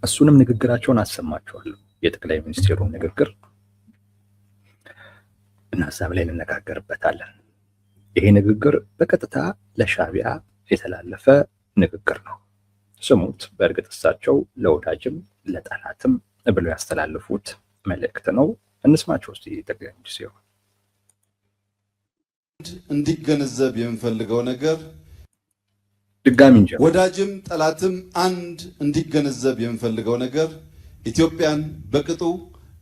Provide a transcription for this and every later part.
እሱንም ንግግራቸውን አሰማቸዋለሁ። የጠቅላይ ሚኒስትሩን ንግግር እና ሀሳብ ላይ እንነጋገርበታለን። ይሄ ንግግር በቀጥታ ለሻዕቢያ የተላለፈ ንግግር ነው። ስሙት። በእርግጥ እሳቸው ለወዳጅም ለጠላትም ብለው ያስተላልፉት መልእክት ነው። እንስማቸው እስቲ ጠቅላይ ሚኒስትሩ። እንዲገነዘብ የምፈልገው ነገር ድጋሚ እንጂ ወዳጅም ጠላትም አንድ እንዲገነዘብ የምፈልገው ነገር ኢትዮጵያን በቅጡ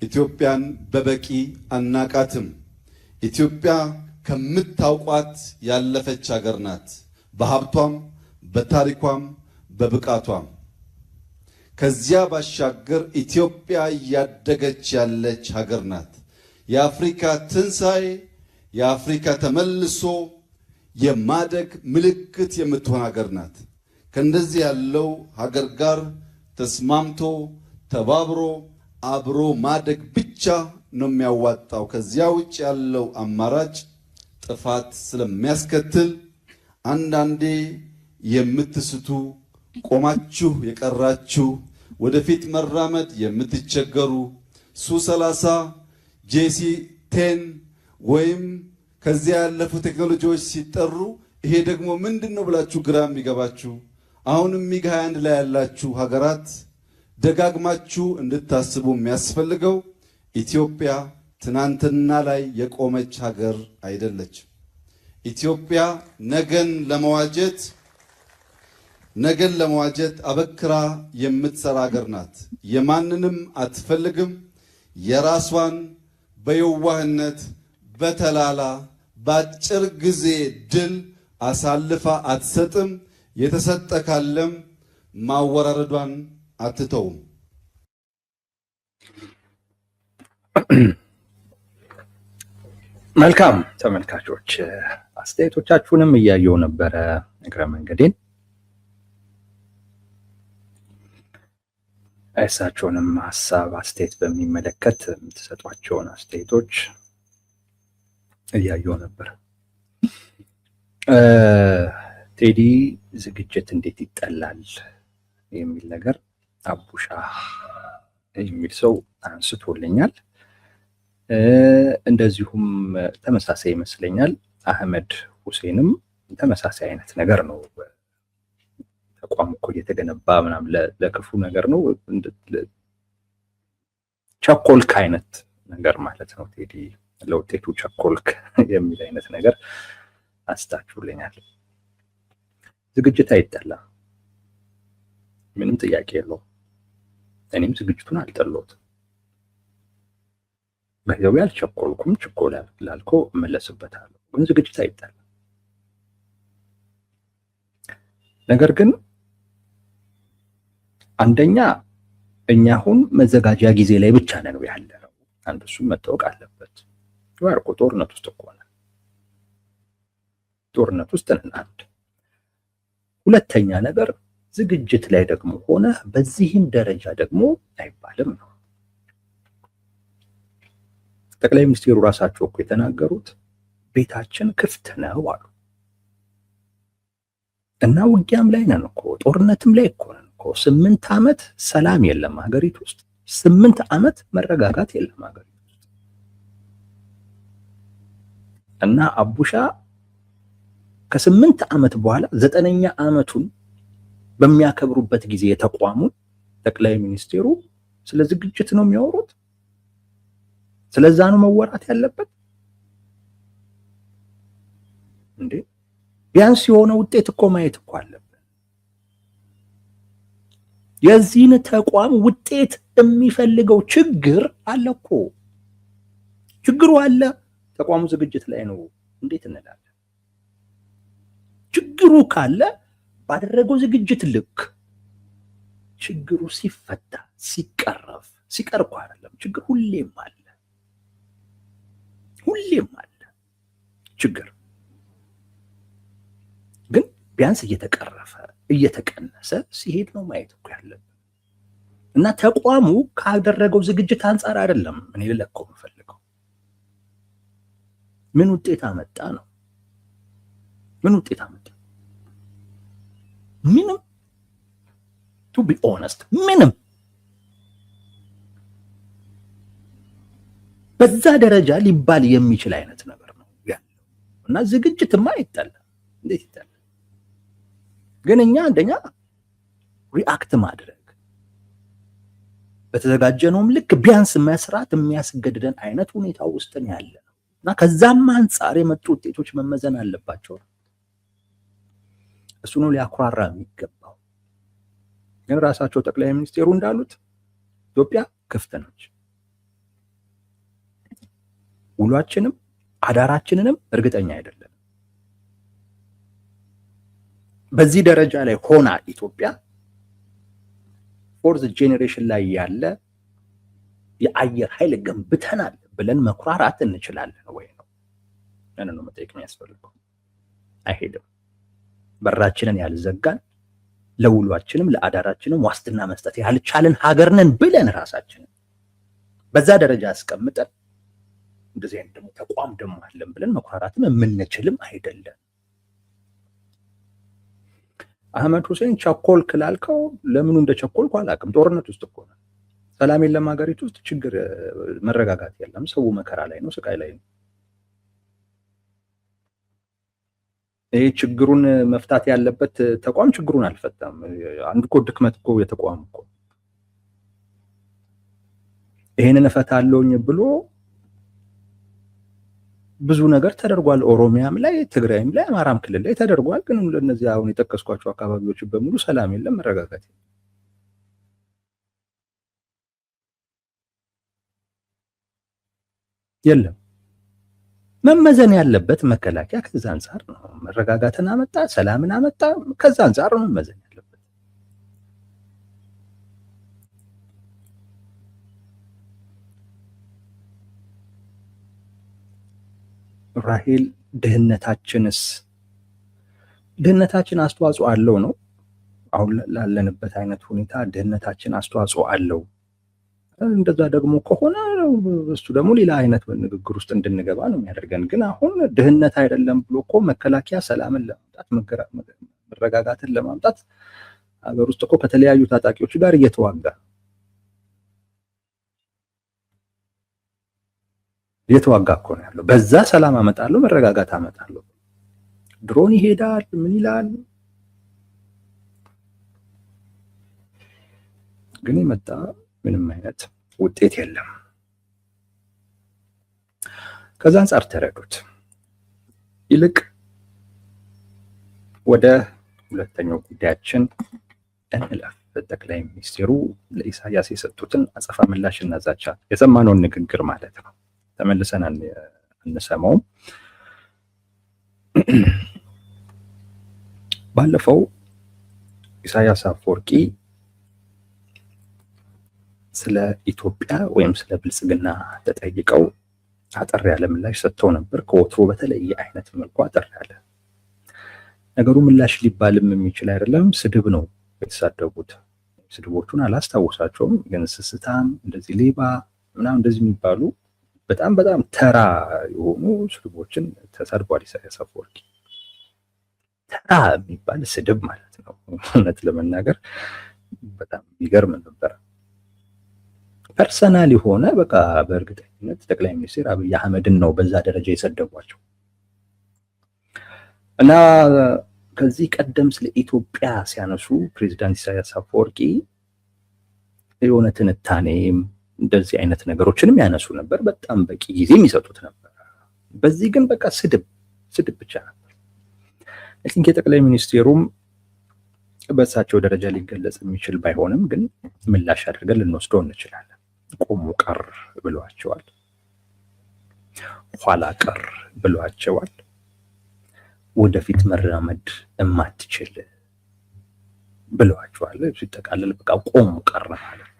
ኢትዮጵያን በበቂ አናቃትም። ኢትዮጵያ ከምታውቋት ያለፈች ሀገር ናት። በሀብቷም በታሪኳም በብቃቷም። ከዚያ ባሻገር ኢትዮጵያ እያደገች ያለች ሀገር ናት። የአፍሪካ ትንሣኤ የአፍሪካ ተመልሶ የማደግ ምልክት የምትሆን ሀገር ናት። ከእንደዚህ ያለው ሀገር ጋር ተስማምቶ ተባብሮ አብሮ ማደግ ብቻ ነው የሚያዋጣው። ከዚያ ውጭ ያለው አማራጭ ጥፋት ስለሚያስከትል አንዳንዴ የምትስቱ ቆማችሁ የቀራችሁ ወደፊት መራመድ የምትቸገሩ ሱ30 ጄሲ10 ወይም ከዚያ ያለፉ ቴክኖሎጂዎች ሲጠሩ ይሄ ደግሞ ምንድነው ብላችሁ ግራ የሚገባችሁ አሁንም ሚግ 21 ላይ ያላችሁ ሀገራት ደጋግማችሁ እንድታስቡ የሚያስፈልገው ኢትዮጵያ ትናንትና ላይ የቆመች ሀገር አይደለችም። ኢትዮጵያ ነገን ለመዋጀት አበክራ የምትሰራ ሀገር ናት። የማንንም አትፈልግም። የራሷን በየዋህነት በተላላ በአጭር ጊዜ ድል አሳልፋ አትሰጥም። የተሰጠ ካለም ማወራረዷን አትተውም። መልካም ተመልካቾች፣ አስተያየቶቻችሁንም እያየው ነበረ እግረ መንገዴን። እሳቸውንም ሀሳብ አስተያየት በሚመለከት የምትሰጧቸውን አስተያየቶች እያየው ነበር። ቴዲ ዝግጅት እንዴት ይጠላል የሚል ነገር አቡሻ የሚል ሰው አንስቶልኛል። እንደዚሁም ተመሳሳይ ይመስለኛል አህመድ ሁሴንም ተመሳሳይ አይነት ነገር ነው። ተቋም እኮ እየተገነባ ምናምን ለክፉ ነገር ነው፣ ቸኮልክ አይነት ነገር ማለት ነው። ቴዲ ለውጤቱ ቸኮልክ የሚል አይነት ነገር አስታችሁልኛል። ዝግጅት አይጠላም፣ ምንም ጥያቄ የለውም። እኔም ዝግጅቱን አልጠላሁትም። በዚያው ያልቸኮልኩም ችኮላ ላልኮ እመለስበታለሁ፣ ግን ዝግጅት አይጠላም። ነገር ግን አንደኛ እኛ አሁን መዘጋጃ ጊዜ ላይ ብቻ ነው ያለነው። አንድ እሱም መታወቅ አለበት። ዋርቆ ጦርነት ውስጥ እኮ ነን፣ ጦርነት ውስጥ ነን። አንድ ሁለተኛ ነገር ዝግጅት ላይ ደግሞ ሆነ በዚህም ደረጃ ደግሞ አይባልም ነው። ጠቅላይ ሚኒስትሩ ራሳቸው እኮ የተናገሩት ቤታችን ክፍት ነው አሉ እና ውጊያም ላይ ነን እኮ ጦርነትም ላይ እኮ ነን እኮ። 8 ዓመት ሰላም የለም ሀገሪቱ ውስጥ፣ 8 ዓመት መረጋጋት የለም ሀገሪቱ ውስጥ። እና አቡሻ ከ8 ዓመት በኋላ 9ኛ ዓመቱን በሚያከብሩበት ጊዜ የተቋሙን ጠቅላይ ሚኒስትሩ ስለ ዝግጅት ነው የሚያወሩት። ስለዛ ነው መወራት ያለበት እንዴ? ቢያንስ የሆነ ውጤት እኮ ማየት እኮ አለብን። የዚህን ተቋም ውጤት የሚፈልገው ችግር አለ እኮ፣ ችግሩ አለ። ተቋሙ ዝግጅት ላይ ነው እንዴት እንላለን? ችግሩ ካለ ባደረገው ዝግጅት ልክ ችግሩ ሲፈታ ሲቀረፍ ሲቀርብ አይደለም። ችግር ሁሌም አለ ችግር፣ ግን ቢያንስ እየተቀረፈ እየተቀነሰ ሲሄድ ነው ማየት እኮ ያለብን። እና ተቋሙ ካደረገው ዝግጅት አንጻር አይደለም እኔ ልለካው የምፈልገው ምን ውጤት አመጣ ነው። ምን ውጤት አመጣ? ምንም። ቱ ቢ ኦነስት ምንም በዛ ደረጃ ሊባል የሚችል አይነት ነገር ነው ያለው እና ዝግጅትማ አይጣለም። እንዴት ይጣላል? ግን እኛ አንደኛ ሪአክት ማድረግ በተዘጋጀነውም ልክ ቢያንስ መስራት የሚያስገድደን አይነት ሁኔታ ውስጥ ነው ያለ ነው እና ከዛም አንጻር የመጡ ውጤቶች መመዘን አለባቸው። እሱ ነው ሊያኩራራ የሚገባው። ግን ራሳቸው ጠቅላይ ሚኒስቴሩ እንዳሉት ኢትዮጵያ ክፍት ነች። ውሏችንም አዳራችንንም እርግጠኛ አይደለም። በዚህ ደረጃ ላይ ሆና ኢትዮጵያ ፎርዝ ጄኔሬሽን ላይ ያለ የአየር ኃይል ገንብተናል ብለን መኩራራት እንችላለን ወይ ነው? ያን ነው መጠየቅ የሚያስፈልገው። አይሄድም። በራችንን ያልዘጋን ለውሏችንም ለአዳራችንም ዋስትና መስጠት ያልቻለን ሀገር ነን ብለን ራሳችንን በዛ ደረጃ አስቀምጠን እንደዚህ አይነት ደግሞ ተቋም ደግሞ አለን ብለን መኩራራትም የምንችልም አይደለም። አህመድ ሁሴን ቸኮል ክላልከው ለምኑ እንደቸኮልኩ አላውቅም። ጦርነት ውስጥ እኮ ነው። ሰላም የለም ሀገሪቱ ውስጥ፣ ችግር መረጋጋት የለም። ሰው መከራ ላይ ነው፣ ስቃይ ላይ ነው። ይሄ ችግሩን መፍታት ያለበት ተቋም ችግሩን አልፈታም። አንድ እኮ ድክመት እኮ የተቋም እኮ ይሄንን እፈታለሁኝ ብሎ ብዙ ነገር ተደርጓል። ኦሮሚያም ላይ፣ ትግራይም ላይ፣ አማራም ክልል ላይ ተደርጓል። ግን እነዚህ አሁን የጠቀስኳቸው አካባቢዎች በሙሉ ሰላም የለም፣ መረጋጋት የለም። መመዘን ያለበት መከላከያ ከዛ አንጻር ነው። መረጋጋትን አመጣ፣ ሰላምን አመጣ፣ ከዛ አንጻር ነው መመዘን ያለበት። ራሄል ድህነታችን አስተዋጽኦ አለው ነው? አሁን ላለንበት አይነት ሁኔታ ድህነታችን አስተዋጽኦ አለው። እንደዛ ደግሞ ከሆነ እሱ ደግሞ ሌላ አይነት ንግግር ውስጥ እንድንገባ ነው የሚያደርገን። ግን አሁን ድህነት አይደለም ብሎ እኮ መከላከያ ሰላምን ለማምጣት መረጋጋትን ለማምጣት ሀገር ውስጥ እኮ ከተለያዩ ታጣቂዎች ጋር እየተዋጋ እኮ ነው ያለው። በዛ ሰላም አመጣለሁ፣ መረጋጋት አመጣለሁ። ድሮን ይሄዳል፣ ምን ይላል? ግን የመጣ ምንም አይነት ውጤት የለም። ከዛ አንጻር ተረዱት። ይልቅ ወደ ሁለተኛው ጉዳያችን እንለፍ። ጠቅላይ ሚኒስትሩ ለኢሳያስ የሰጡትን አጸፋ ምላሽ እና ዛቻ የሰማነውን ንግግር ማለት ነው ተመልሰን አንሰማውም። ባለፈው ኢሳያስ አፈወርቂ ስለ ኢትዮጵያ ወይም ስለ ብልጽግና ተጠይቀው አጠር ያለ ምላሽ ሰጥተው ነበር። ከወትሮ በተለየ አይነት መልኩ አጠር ያለ ነገሩ ምላሽ ሊባልም የሚችል አይደለም፣ ስድብ ነው የተሳደቡት። ስድቦቹን አላስታውሳቸውም፣ ግን ስስታም፣ እንደዚህ ሌባ ምናምን እንደዚህ የሚባሉ በጣም በጣም ተራ የሆኑ ስድቦችን ተሳድቧል ኢሳያስ አፈወርቂ። ተራ የሚባል ስድብ ማለት ነው። እውነት ለመናገር በጣም የሚገርም ነበር። ፐርሰናል የሆነ በቃ በእርግጠኝነት ጠቅላይ ሚኒስትር አብይ አህመድን ነው በዛ ደረጃ የሰደቧቸው እና ከዚህ ቀደም ስለ ኢትዮጵያ ሲያነሱ ፕሬዚዳንት ኢሳያስ አፈወርቂ የሆነ ትንታኔም እንደዚህ አይነት ነገሮችንም ያነሱ ነበር። በጣም በቂ ጊዜ የሚሰጡት ነበር። በዚህ ግን በቃ ስድብ ብቻ ነበር። አይ ቲንክ የጠቅላይ ሚኒስትሩም በእሳቸው ደረጃ ሊገለጽ የሚችል ባይሆንም ግን ምላሽ አድርገን ልንወስደው እንችላለን። ቆሙ ቀር ብሏቸዋል፣ ኋላ ቀር ብሏቸዋል፣ ወደፊት መራመድ የማትችል ብሏቸዋል። ሲጠቃለል በቃ ቆሙ ቀር ማለት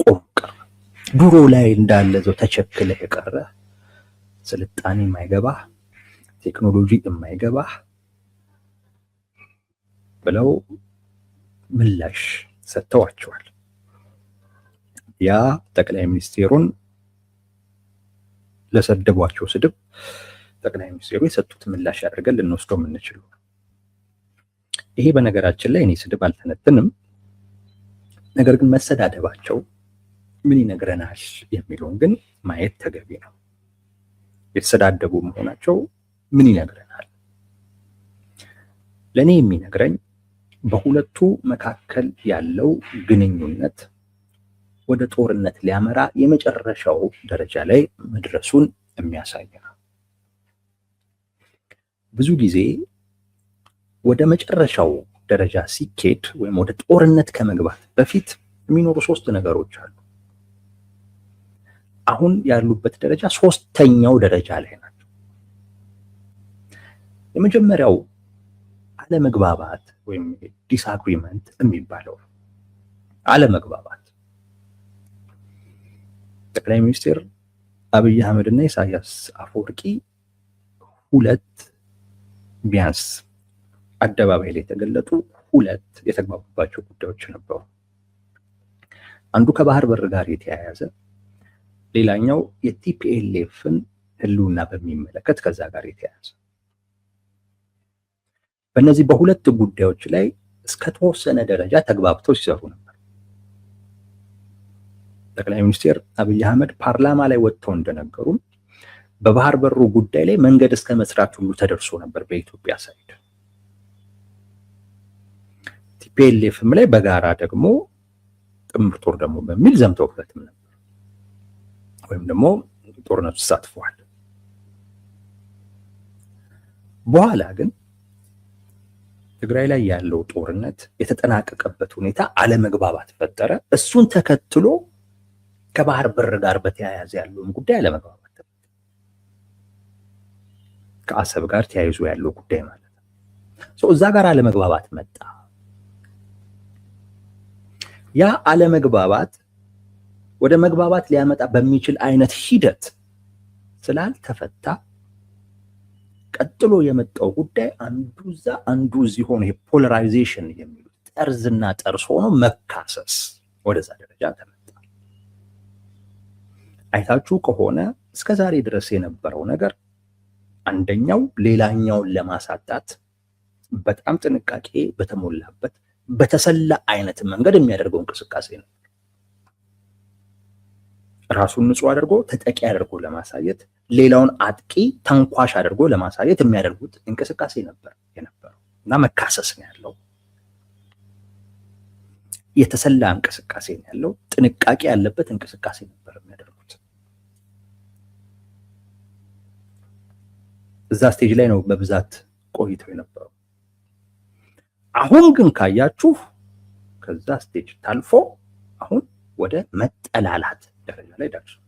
ቆሙ ቀር፣ ድሮ ላይ እንዳለ ዘው ተቸክለ የቀረ ስልጣኔ የማይገባ ቴክኖሎጂ የማይገባ ብለው ምላሽ ሰጥተዋቸዋል። ያ ጠቅላይ ሚኒስትሩን ለሰደቧቸው ስድብ ጠቅላይ ሚኒስትሩ የሰጡት ምላሽ አድርገን ልንወስደው የምንችለው። ይሄ በነገራችን ላይ እኔ ስድብ አልተነትንም፣ ነገር ግን መሰዳደባቸው ምን ይነግረናል የሚለውን ግን ማየት ተገቢ ነው። የተሰዳደቡ መሆናቸው ምን ይነግረናል? ለእኔ የሚነግረኝ በሁለቱ መካከል ያለው ግንኙነት ወደ ጦርነት ሊያመራ የመጨረሻው ደረጃ ላይ መድረሱን የሚያሳይ ነው። ብዙ ጊዜ ወደ መጨረሻው ደረጃ ሲኬድ ወይም ወደ ጦርነት ከመግባት በፊት የሚኖሩ 3 ነገሮች አሉ። አሁን ያሉበት ደረጃ 3ኛው ደረጃ ላይ ናቸው። የመጀመሪያው አለመግባባት ወይም ዲስአግሪመንት የሚባለው አለመግባባት ጠቅላይ ሚኒስትር አብይ አህመድ እና ኢሳያስ አፈወርቂ ሁለት ቢያንስ አደባባይ ላይ የተገለጡ ሁለት የተግባቡባቸው ጉዳዮች ነበሩ። አንዱ ከባህር በር ጋር የተያያዘ፣ ሌላኛው የቲፒኤልኤፍን ህልውና በሚመለከት ከዛ ጋር የተያያዘ። በእነዚህ በሁለት ጉዳዮች ላይ እስከ ተወሰነ ደረጃ ተግባብተው ሲሰሩ ነበር። ጠቅላይ ሚኒስትር አብይ አህመድ ፓርላማ ላይ ወጥተው እንደነገሩን በባህር በሩ ጉዳይ ላይ መንገድ እስከ መስራት ሁሉ ተደርሶ ነበር በኢትዮጵያ ሳይድ። ቲፒኤልኤፍም ላይ በጋራ ደግሞ ጥምር ጦር ደግሞ በሚል ዘምተውበትም ነበር ወይም ደግሞ ጦርነቱ ተሳትፈዋል። በኋላ ግን ትግራይ ላይ ያለው ጦርነት የተጠናቀቀበት ሁኔታ አለመግባባት ፈጠረ። እሱን ተከትሎ ከባህር በር ጋር በተያያዘ ያለውን ጉዳይ አለመግባባት ከአሰብ ጋር ተያይዞ ያለው ጉዳይ ማለት ነው። እዛ ጋር አለመግባባት መጣ። ያ አለመግባባት ወደ መግባባት ሊያመጣ በሚችል አይነት ሂደት ስላልተፈታ ቀጥሎ የመጣው ጉዳይ አንዱ እዛ አንዱ እዚህ ሆኖ ፖላራይዜሽን የሚሉት ጠርዝና ጠርዝ ሆኖ መካሰስ ወደዛ ደረጃ ተመጣ። አይታችሁ ከሆነ እስከዛሬ ድረስ የነበረው ነገር አንደኛው ሌላኛውን ለማሳጣት በጣም ጥንቃቄ በተሞላበት በተሰላ አይነት መንገድ የሚያደርገው እንቅስቃሴ ነው። ራሱን ንጹህ አድርጎ ተጠቂ አድርጎ ለማሳየት፣ ሌላውን አጥቂ ተንኳሽ አድርጎ ለማሳየት የሚያደርጉት እንቅስቃሴ ነበር የነበረው እና መካሰስ ነው ያለው። የተሰላ እንቅስቃሴ ነው ያለው። ጥንቃቄ ያለበት እንቅስቃሴ ነበር የሚያደርጉት። እዛ ስቴጅ ላይ ነው በብዛት ቆይተው የነበረው። አሁን ግን ካያችሁ ከዛ ስቴጅ ታልፎ አሁን ወደ መጠላላት ደረጃ ላይ ደርሷል።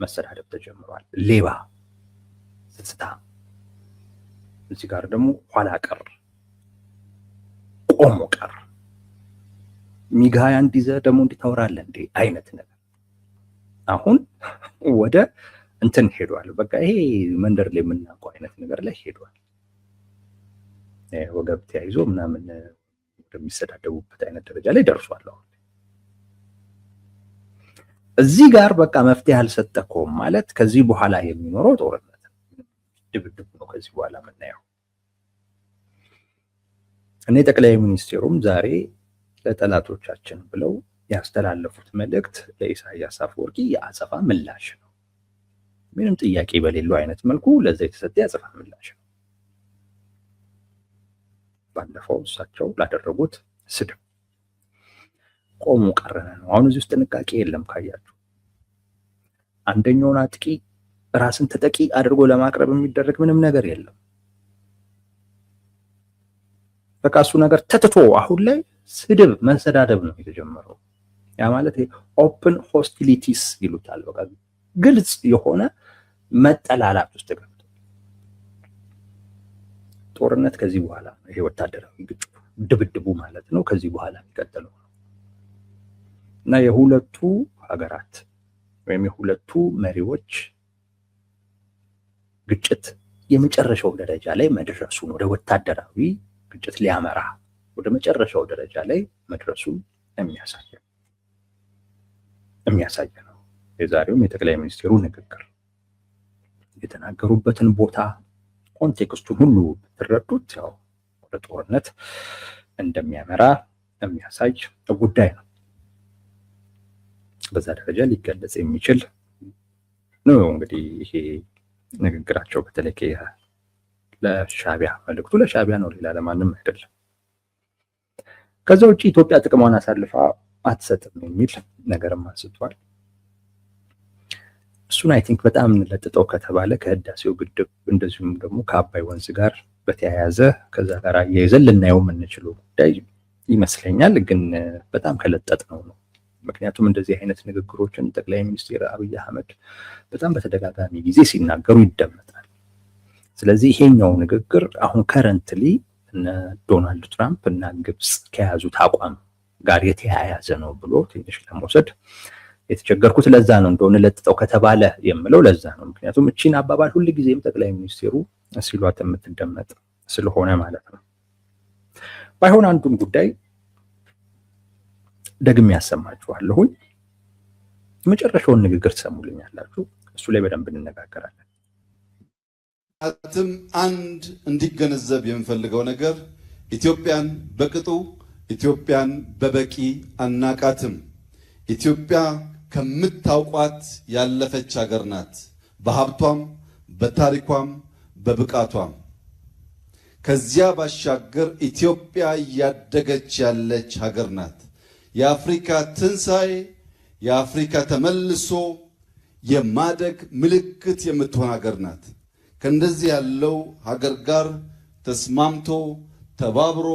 መሰዳደብ ተጀምሯል። ሌባ፣ ስስታ፣ እዚህ ጋር ደግሞ ኋላ ቀር፣ ቆሞ ቀር፣ ሚጋያ እንዲዘ ደግሞ እንዲታወራለ እንዴ አይነት ነገር አሁን ወደ እንትን ሄዷል። በቃ ይሄ መንደር ላይ የምናውቀው አይነት ነገር ላይ ሄዷል። ወገብ ተያይዞ ምናምን ወደሚሰዳደቡበት አይነት ደረጃ ላይ ደርሷል። አሁን እዚህ ጋር በቃ መፍትሄ አልሰጠከውም ማለት ከዚህ በኋላ የሚኖረው ጦርነት ድብድብ ነው። ከዚህ በኋላ የምናየው እኔ ጠቅላይ ሚኒስትሩም ዛሬ ለጠላቶቻችን ብለው ያስተላለፉት መልእክት ለኢሳያስ አፈወርቂ የአጸፋ ምላሽ ነው። ምንም ጥያቄ በሌለው አይነት መልኩ ለዛ የተሰጠ የአጸፋ ምላሽ ነው። ባለፈው እሳቸው ላደረጉት ስድብ ቆሞ ቀረነ ነው። አሁን እዚህ ውስጥ ጥንቃቄ የለም። ካያችሁ አንደኛውን አጥቂ ራስን ተጠቂ አድርጎ ለማቅረብ የሚደረግ ምንም ነገር የለም። በቃ እሱ ነገር ተትቶ አሁን ላይ ስድብ መሰዳደብ ነው የተጀመረው። ያ ማለት ኦፕን ሆስቲሊቲስ ይሉታል። በቃ ግልጽ የሆነ መጠላላት ውስጥ ገብቶ ጦርነት ከዚህ በኋላ ይሄ ወታደራዊ ግጭቱ ድብድቡ ማለት ነው ከዚህ በኋላ የሚቀጥለው እና የሁለቱ ሀገራት ወይም የሁለቱ መሪዎች ግጭት የመጨረሻው ደረጃ ላይ መድረሱን ወደ ወታደራዊ ግጭት ሊያመራ ወደ መጨረሻው ደረጃ ላይ መድረሱን የሚያሳይ ነው። የዛሬውም የጠቅላይ ሚኒስትሩ ንግግር የተናገሩበትን ቦታ ኮንቴክስቱን ሁሉ ብትረዱት ያው ወደ ጦርነት እንደሚያመራ የሚያሳይ ጉዳይ ነው። በዛ ደረጃ ሊገለጽ የሚችል ነው። እንግዲህ ይሄ ንግግራቸው በተለይ ለሻዕቢያ መልእክቱ ለሻዕቢያ ነው፣ ሌላ ለማንም አይደለም። ከዛ ውጭ ኢትዮጵያ ጥቅሟን አሳልፋ አትሰጥም የሚል ነገርም አንስቷል። እሱን አይ ቲንክ በጣም እንለጥጠው ከተባለ ከህዳሴው ግድብ እንደዚሁም ደግሞ ከአባይ ወንዝ ጋር በተያያዘ ከዛ ጋር አያይዘን ልናየው የምንችለው ጉዳይ ይመስለኛል። ግን በጣም ከለጠጥ ነው። ምክንያቱም እንደዚህ አይነት ንግግሮችን ጠቅላይ ሚኒስትር አብይ አህመድ በጣም በተደጋጋሚ ጊዜ ሲናገሩ ይደመጣል። ስለዚህ ይሄኛው ንግግር አሁን ከረንትሊ እነ ዶናልድ ትራምፕ እና ግብጽ ከያዙት አቋም ጋር የተያያዘ ነው ብሎ ትንሽ ለመውሰድ የተቸገርኩት ለዛ ነው። እንደሆነ ለጥጠው ከተባለ የምለው ለዛ ነው። ምክንያቱም እቺን አባባል ሁሉ ጊዜም ጠቅላይ ሚኒስትሩ ሲሏት የምትደመጥ ስለሆነ ማለት ነው። ባይሆን አንዱን ጉዳይ ደግሜ ያሰማችኋለሁኝ። የመጨረሻውን ንግግር ትሰሙልኛላችሁ። እሱ ላይ በደንብ እንነጋገራለን። አንድ እንዲገነዘብ የምፈልገው ነገር ኢትዮጵያን በቅጡ ኢትዮጵያን በበቂ አናቃትም። ኢትዮጵያ ከምታውቋት ያለፈች ሀገር ናት፣ በሀብቷም በታሪኳም በብቃቷም። ከዚያ ባሻገር ኢትዮጵያ እያደገች ያለች ሀገር ናት። የአፍሪካ ትንሣኤ፣ የአፍሪካ ተመልሶ የማደግ ምልክት የምትሆን ሀገር ናት። ከእንደዚህ ያለው ሀገር ጋር ተስማምቶ ተባብሮ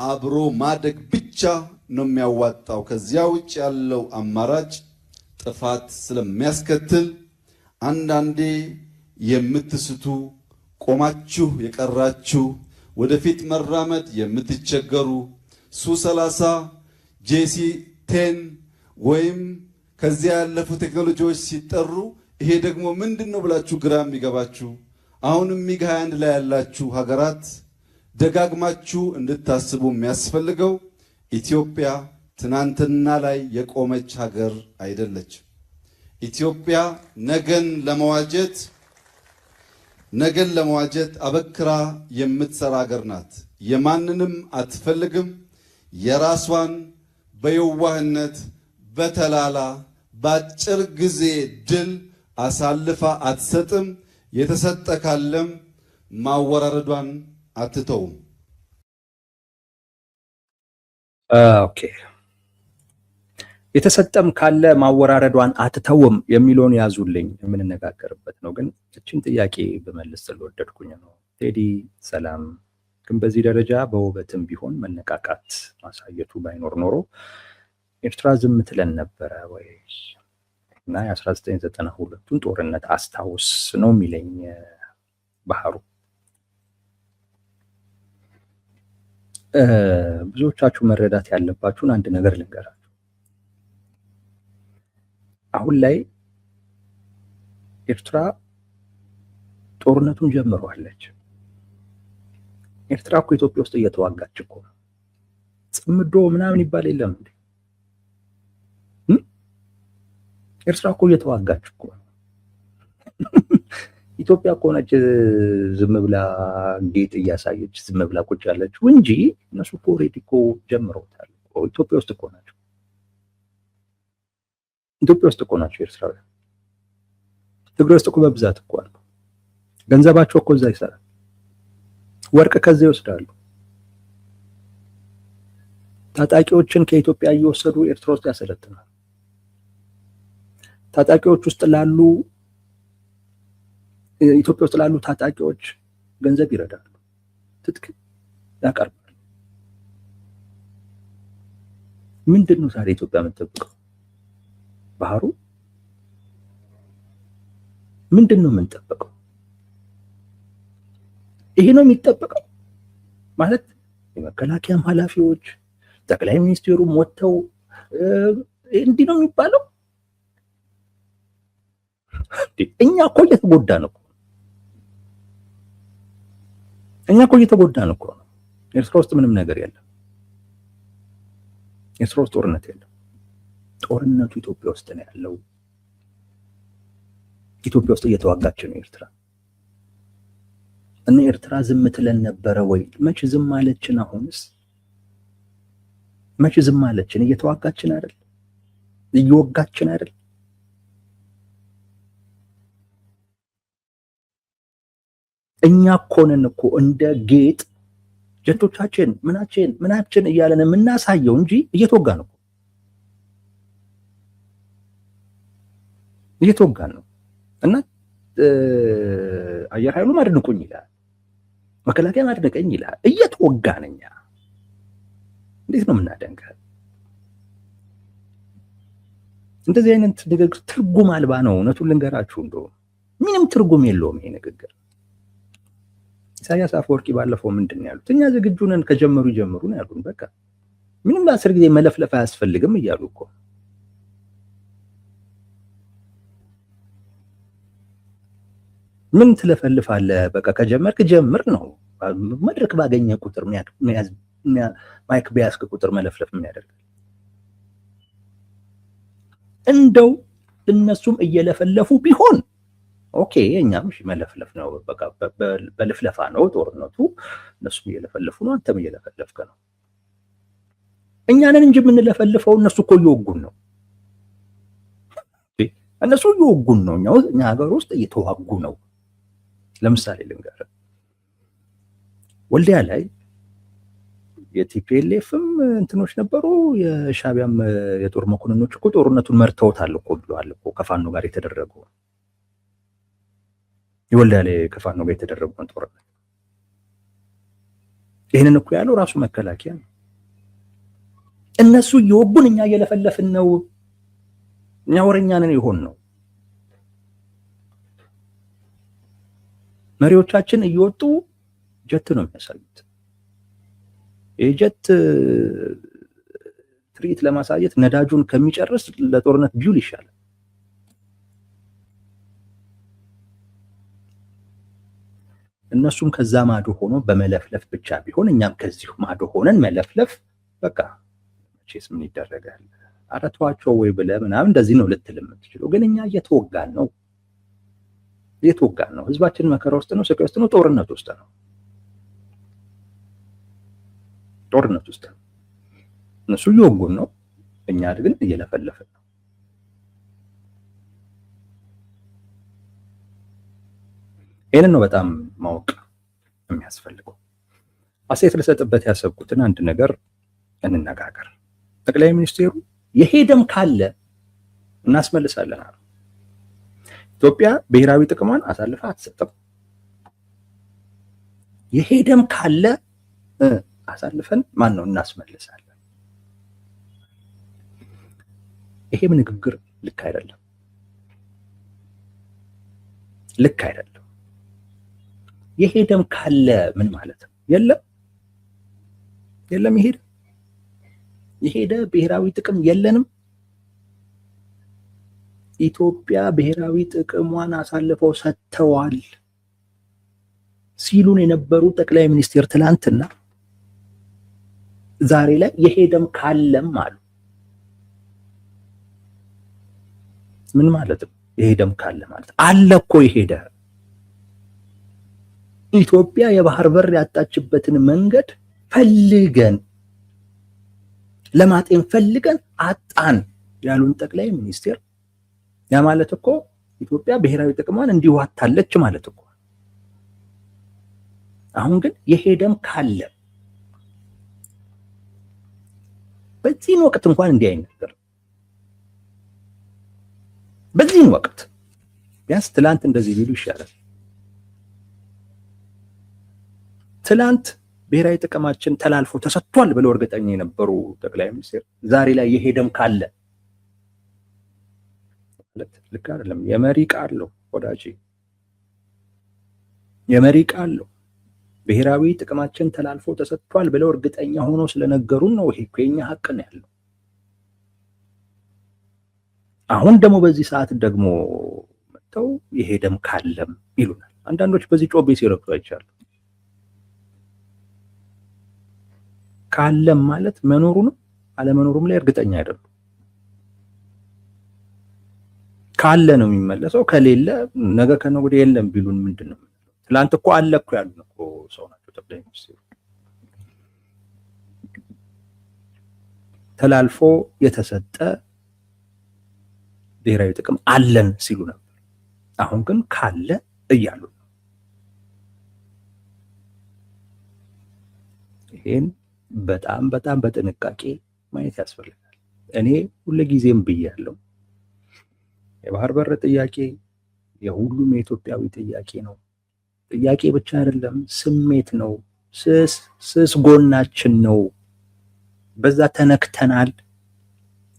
አብሮ ማደግ ብቻ ነው የሚያዋጣው። ከዚያ ውጭ ያለው አማራጭ ጥፋት ስለሚያስከትል አንዳንዴ የምትስቱ ቆማችሁ የቀራችሁ ወደፊት መራመድ የምትቸገሩ ሱ30 JC10 ወይም ከዚያ ያለፉ ቴክኖሎጂዎች ሲጠሩ ይሄ ደግሞ ምንድነው ብላችሁ ግራ የሚገባችሁ አሁንም ሚግ21 ላይ ያላችሁ ሀገራት ደጋግማችሁ እንድታስቡ የሚያስፈልገው ኢትዮጵያ ትናንትና ላይ የቆመች ሀገር አይደለች። ኢትዮጵያ ነገን ለመዋጀት አበክራ የምትሰራ ሀገር ናት። የማንንም አትፈልግም። የራሷን በየዋህነት በተላላ በአጭር ጊዜ ድል አሳልፋ አትሰጥም። የተሰጠ ካለም ማወራረዷን አትተውም። ኦኬ፣ የተሰጠም ካለ ማወራረዷን አትተውም የሚለውን ያዙልኝ፣ የምንነጋገርበት ነው። ግን እችን ጥያቄ በመለስ ስለወደድኩኝ ነው። ቴዲ ሰላም። ግን በዚህ ደረጃ በውበትም ቢሆን መነቃቃት ማሳየቱ ባይኖር ኖሮ ኤርትራ ዝም ትለን ነበረ ወይ? እና የ1992ቱን ጦርነት አስታውስ ነው የሚለኝ ባህሩ። ብዙዎቻችሁ መረዳት ያለባችሁን አንድ ነገር ልንገራችሁ። አሁን ላይ ኤርትራ ጦርነቱን ጀምሯለች። ኤርትራ እኮ ኢትዮጵያ ውስጥ እየተዋጋች እኮ ነው። ጽምዶ ምናምን ይባል የለም እንዴ? ኤርትራ እኮ እየተዋጋች እኮ ነው። ኢትዮጵያ እኮ ነች ዝም ብላ ጌጥ እያሳየች ዝም ብላ ቁጭ ያለችው እንጂ እነሱ እኮ ኦልሬዲ እኮ ጀምረውታል። ኢትዮጵያ ውስጥ እኮ ናቸው። ኢትዮጵያ ውስጥ እኮ ናቸው ኤርትራውያን። ትግራይ ውስጥ እኮ በብዛት እኮ አሉ። ገንዘባቸው እኮ እዛ ይሰራል። ወርቅ ከዚህ ይወስዳሉ። ታጣቂዎችን ከኢትዮጵያ እየወሰዱ ኤርትራ ውስጥ ያሰለጥናሉ። ታጣቂዎች ውስጥ ላሉ ኢትዮጵያ ውስጥ ላሉ ታጣቂዎች ገንዘብ ይረዳሉ፣ ትጥቅ ያቀርባሉ። ምንድነው ዛሬ ኢትዮጵያ የምትጠብቀው? ባህሩ ምንድነው የምንጠብቀው? ይሄ ነው የሚጠበቀው ማለት የመከላከያም ኃላፊዎች ጠቅላይ ሚኒስትሩም ወጥተው እንዲህ ነው የሚባለው? እኛ እኮ እየተጎዳን እኮ ነው። ኤርትራ ውስጥ ምንም ነገር የለም። ኤርትራ ውስጥ ጦርነት የለም። ጦርነቱ ኢትዮጵያ ውስጥ ነው ያለው። ኢትዮጵያ ውስጥ እየተዋጋች ነው ኤርትራ። እና ኤርትራ ዝም ትለን ነበረ ወይ? መች ዝም አለችን? አሁንስ መች ዝም አለችን? እየተዋጋችን አይደል? እየወጋችን አይደል? እኛ እኮ ነን እኮ እንደ ጌጥ ጀቶቻችን ምናችን እያለን የምናሳየው እንጂ እየተወጋን ነው ነው። እና አየር ኃይሉ አድንቁኝ ይላል፣ መከላከያ አድንቀኝ ይላል። እየተወጋን እኛ እንዴት ነው የምናደንቀህ? እንደዚህ አይነት ንግግር ትርጉም አልባ ነው። እውነቱን ልንገራችሁ እንደው ምንም ትርጉም የለውም ይሄ ንግግር። ኢሳያስ አፈወርቂ ባለፈው ምንድን ነው ያሉት? እኛ ዝግጁ ነን ከጀመሩ ይጀምሩ ነው ያሉን። በቃ ምንም በ10 ጊዜ መለፍለፍ አያስፈልግም እያሉ እኮ። ምን ትለፈልፋለህ? በቃ ከጀመርክ ጀምር ነው። መድረክ ባገኘ ቁጥር ማይክ ቢያስክ ቁጥር መለፍለፍ ምን ያደርጋል? እንደው እነሱም እየለፈለፉ ቢሆን ኦኬ፣ እኛም መለፍለፍ ነው። በቃ በልፍለፋ ነው ጦርነቱ። እነሱም እየለፈለፉ ነው፣ አንተም እየለፈለፍክ ነው። እኛንን እንጂ የምንለፈልፈው እነሱ እኮ እየወጉን ነው። እነሱ እየወጉን ነው። እኛ ሀገር ውስጥ እየተዋጉ ነው። ለምሳሌ ልንገርህ፣ ወልዲያ ላይ የቲፒኤልኤፍም እንትኖች ነበሩ፣ የሻቢያም የጦር መኮንኖች እኮ ጦርነቱን መርተውታል እኮ ብለዋል እኮ። ከፋኖ ጋር የተደረገው የወልዲያ ላይ ከፋኖ ጋር የተደረገውን ጦርነት ይህንን እኮ ያለው ራሱ መከላከያ ነው። እነሱ እየወጉን እኛ እየለፈለፍን ነው። እኛ ወረኛ ነን ይሆን ነው። መሪዎቻችን እየወጡ ጀት ነው የሚያሳዩት። የጀት ትርኢት ለማሳየት ነዳጁን ከሚጨርስ ለጦርነት ቢውል ይሻላል። እነሱም ከዛ ማዶ ሆኖ በመለፍለፍ ብቻ ቢሆን እኛም ከዚህ ማዶ ሆነን መለፍለፍ በቃ መቼስ ምን ይደረጋል? ኧረ ተዋቸው ወይ ብለህ ምናምን እንደዚህ ነው ልትል የምትችለው። ግን እኛ እየተወጋን ነው። ህዝባችን መከራ ውስጥ ነው፣ ስቃይ ውስጥ ነው፣ ጦርነት ውስጥ ነው። እነሱ እየወጉን ነው፣ እኛ ግን እየለፈለፍን ነው። ይህንን ነው በጣም ማወቅ የሚያስፈልገው። አስተያየት ልሰጥበት ያሰብኩትን አንድ ነገር እንነጋገር። ጠቅላይ ሚኒስትሩ የሄደም ካለ እናስመልሳለን አሉ። ኢትዮጵያ ብሔራዊ ጥቅሟን አሳልፋ አትሰጥም። የሄደም ካለ አሳልፈን እናስመልሳለን። ይሄም ንግግር ልክ አይደለም። የሄደም ካለ ምን ማለት ነው? የለም የሄደ ብሔራዊ ጥቅም የለንም። ኢትዮጵያ ብሔራዊ ጥቅሟን አሳልፈው ሰጥተዋል ሲሉን የነበሩ ጠቅላይ ሚኒስትር ትላንትና ዛሬ ላይ የሄደም ካለም አሉ። ምን ማለት ነው? የሄደም ካለ ማለት አለ እኮ የሄደ ኢትዮጵያ የባህር በር ያጣችበትን መንገድ ፈልገን ለማጤን ፈልገን አጣን ያሉን ጠቅላይ ሚኒስትር፣ ያ ማለት እኮ ኢትዮጵያ ብሔራዊ ጥቅሟን እንዲዋታለች ማለት እኮ። አሁን ግን የሄደም ካለ በዚህን ወቅት እንኳን እንዲህ አይነት ነገር በዚህን ወቅት ቢያንስ ትላንት እንደዚህ ቢሉ ይሻላል። ትላንት ብሔራዊ ጥቅማችን ተላልፎ ተሰጥቷል ብለው እርግጠኛ የነበሩ ጠቅላይ ሚኒስትር ዛሬ ላይ የሄደም ካለ ልክ አይደለም። የመሪ ቃል ነው ወዳጄ፣ የመሪ ቃል ነው። ብሔራዊ ጥቅማችን ተላልፎ ተሰጥቷል ብለው እርግጠኛ ሆኖ ስለነገሩን ነው። ይሄ የኛ ሀቅ ነው ያለው። አሁን ደግሞ በዚህ ሰዓት ደግሞ መጥተው የሄደም ካለም ይሉናል። አንዳንዶች በዚህ ጮቤ ሲረግጡ አይቻሉ። ካለም ማለት መኖሩንም አለመኖሩም ላይ እርግጠኛ አይደሉም። ካለ ነው የሚመለሰው፣ ከሌለ ነገ ከነገ ወዲያ የለም ቢሉን ምንድን ነው? ትላንት እኮ አለ እኮ ያሉን እኮ ሰው ናቸው ጠቅላይ ሚኒስትሩ። ተላልፎ የተሰጠ ብሔራዊ ጥቅም አለን ሲሉ ነበር። አሁን ግን ካለ እያሉ ነው። ይሄን በጣም በጣም በጥንቃቄ ማየት ያስፈልጋል። እኔ ሁልጊዜም ብያለሁ፣ የባህር በር ጥያቄ የሁሉም የኢትዮጵያዊ ጥያቄ ነው። ጥያቄ ብቻ አይደለም፣ ስሜት ነው። ስስ ጎናችን ነው። በዛ ተነክተናል።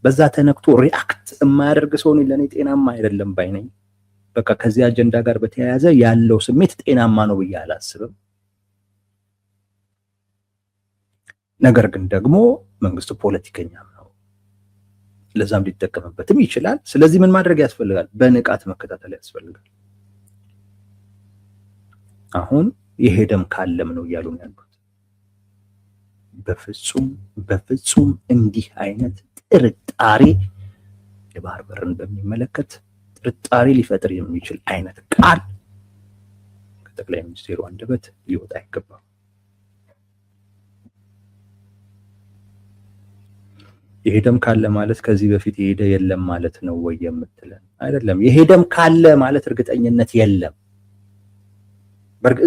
በዛ ተነክቶ ሪአክት የማያደርግ ሰው ለኔ ጤናማ አይደለም ባይ ነኝ። በቃ ከዚህ አጀንዳ ጋር በተያያዘ ያለው ስሜት ጤናማ ነው ብዬ አላስብም። ነገር ግን ደግሞ መንግስት ፖለቲከኛም ነው፣ ለዛም ሊጠቀምበትም ይችላል። ስለዚህ ምን ማድረግ ያስፈልጋል? በንቃት መከታተል ያስፈልጋል። አሁን የሄደም ካለም ነው እያሉ ነው ያሉት። በፍጹም እንዲህ አይነት ጥርጣሬ የባህር በርን በሚመለከት ጥርጣሬ ሊፈጥር የሚችል አይነት ቃል ከጠቅላይ ሚኒስትሩ አንደበት ሊወጣ አይገባም። የሄደም ካለ ማለት ከዚህ በፊት የሄደ የለም ማለት ነው ወይ የምትለን? አይደለም። የሄደም ካለ ማለት እርግጠኝነት የለም፣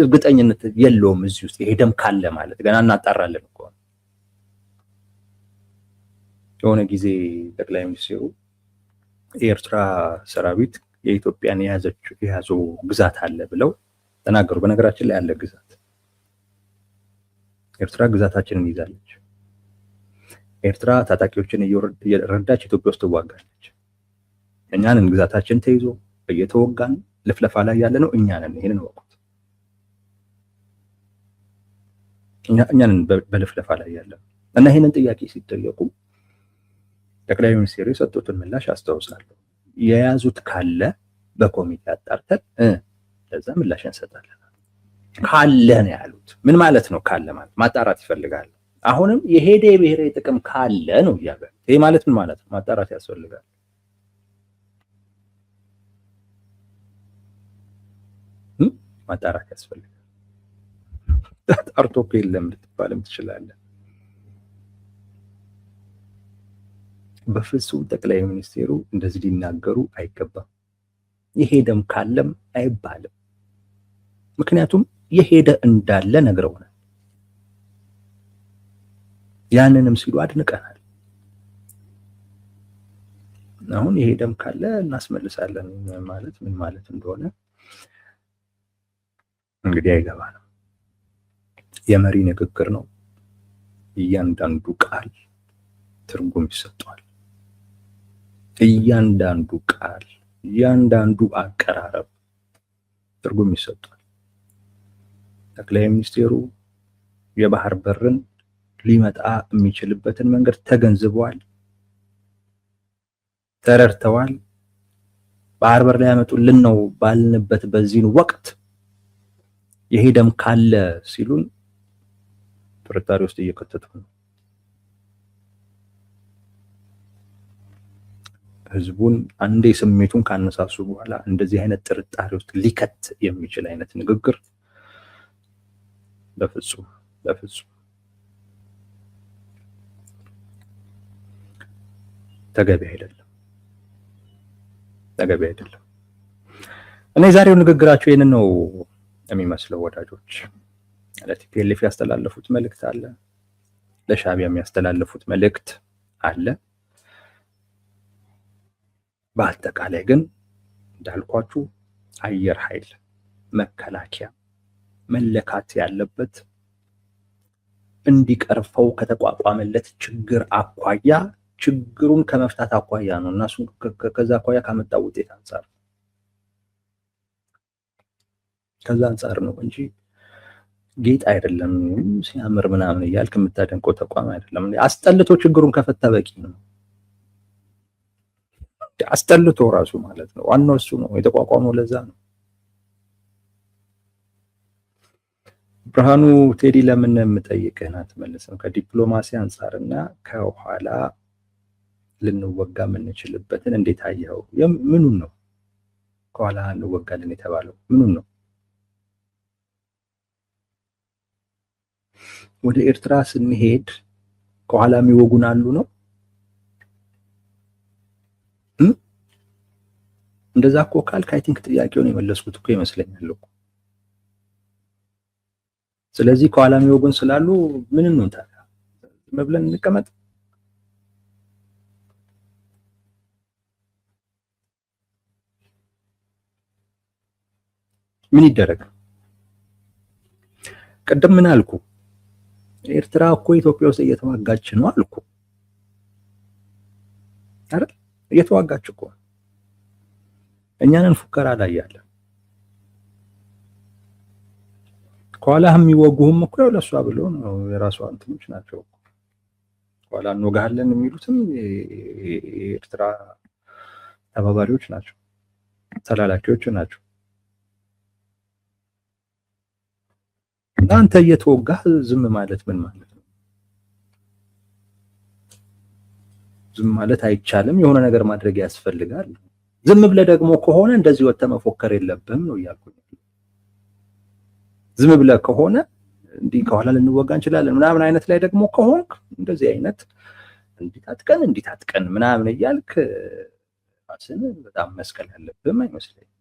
እርግጠኝነት የለውም እዚህ ውስጥ የሄደም ካለ ማለት ገና እናጣራለን እኮ። የሆነ ጊዜ ጠቅላይ ሚኒስትሩ የኤርትራ ሰራዊት የኢትዮጵያን የያዘው ግዛት አለ ብለው ተናገሩ። በነገራችን ላይ ያለ ግዛት ኤርትራ ግዛታችንን ይዛለች። ኤርትራ ታጣቂዎችን እየረዳች ኢትዮጵያ ውስጥ ትዋጋለች። እኛንን ግዛታችን ተይዞ እየተወጋን ልፍለፋ ላይ ያለ ነው እኛንን። ይሄንን ወቁት። እኛንን በልፍለፋ ላይ ያለ እና ይሄንን ጥያቄ ሲጠየቁ ጠቅላይ ሚኒስትሩ የሰጡትን ምላሽ አስታውሳለሁ። የያዙት ካለ በኮሚቴ አጣርተን ለዛ ምላሽ እንሰጣለን ካለ ነው ያሉት። ምን ማለት ነው? ካለ ማለት ማጣራት ይፈልጋል። አሁንም የሄደ የብሔራዊ ጥቅም ካለ ነው እያለ። ይሄ ማለት ምን ማለት ነው? ማጣራት ያስፈልጋል። ማጣራት ያስፈልጋል። አጣርቶ የለም ልትባልም ትችላለህ። በፍጹም ጠቅላይ ሚኒስትሩ እንደዚህ ሊናገሩ አይገባም። የሄደም ካለም አይባልም። ምክንያቱም የሄደ እንዳለ ነግረውናል። ያንንም ሲሉ አድንቀናል። አሁን የሄደም ካለ እናስመልሳለን ማለት ምን ማለት እንደሆነ እንግዲህ አይገባንም። የመሪ ንግግር ነው። እያንዳንዱ ቃል ትርጉም ይሰጠዋል። እያንዳንዱ ቃል፣ እያንዳንዱ አቀራረብ ትርጉም ይሰጠዋል። ጠቅላይ ሚኒስትሩ የባህር በርን ሊመጣ የሚችልበትን መንገድ ተገንዝበዋል፣ ተረድተዋል። ባህር በር ላይ ያመጡልን ነው ባልንበት በዚህ ወቅት የሄደም ካለ ሲሉን ጥርጣሬ ውስጥ እየከተቱ ነው። ህዝቡን አንዴ ስሜቱን ካነሳሱ በኋላ እንደዚህ አይነት ጥርጣሬ ውስጥ ሊከት የሚችል አይነት ንግግር በፍጹም ተገቢ አይደለም። እኔ ዛሬው ንግግራቸው ይሄንን ነው የሚመስለው። ወዳጆች ለቲፒኤልኤፍ ያስተላለፉት መልእክት አለ፣ ለሻዕቢያ የሚያስተላለፉት መልእክት አለ። በአጠቃላይ ግን እንዳልኳችሁ አየር ኃይል መከላከያ መለካት ያለበት እንዲቀርፈው ከተቋቋመለት ችግር አኳያ ችግሩን ከመፍታት አኳያ ነው እና እሱ ከዛ አኳያ ካመጣው ውጤት አንፃር ከዛ አንፃር ነው እንጂ ጌጥ አይደለም። ሲያምር ምናምን እያልክ የምታደንቀው ተቋም አይደለም። አስጠልቶ ችግሩን ከፈታ በቂ ነው። አስጠልቶ ራሱ ማለት ነው። ዋናው እሱ ነው የተቋቋመው። ለዛ ነው ብርሃኑ ቴዲ ለምን የምጠይቅህን አትመልስም? ከዲፕሎማሲ አንፃርና ከኋላ ልንወጋ የምንችልበትን እንዴት አየኸው? ምኑን ነው ከኋላ እንወጋለን የተባለው? ምኑን ነው? ወደ ኤርትራ ስንሄድ ከኋላ የሚወጉን አሉ ነው? እንደዛ እኮ ካልክ አይ ቲንክ ጥያቄውን የመለስኩት እኮ ይመስለኛል እኮ። ስለዚህ ከኋላ የሚወጉን ስላሉ ምን እንሁን ታዲያ? ዝም ብለን እንቀመጥ? ምን ይደረግ? ቅድም ምን አልኩ? ኤርትራ እኮ ኢትዮጵያ ውስጥ እየተዋጋች ነው አልኩ አይደል? እየተዋጋች እኮ እኛንን ፉከራ ላይ ያለ ከኋላህ የሚወጉህም እኮ ያው ለሷ ብሎ ነው። የራሷ እንትኖች ናቸው። ከኋላ እንወጋለን የሚሉትም የኤርትራ ተባባሪዎች ናቸው፣ ተላላኪዎች ናቸው። አንተ እየተወጋህ ዝም ማለት ምን ማለት ነው? ዝም ማለት አይቻልም። የሆነ ነገር ማድረግ ያስፈልጋል። ዝም ብለህ ደግሞ ከሆነ እንደዚህ ወጥተህ መፎከር የለብህም ነው እያልኩኝ። ዝም ብለህ ከሆነ እንዲህ ከኋላ ልንወጋ እንችላለን ምናምን አይነት ላይ ደግሞ ከሆንክ እንደዚህ አይነት እንዲታጥቀን ምናምን እያልክ ራስን በጣም መስቀል ያለብህም አይመስለኝም።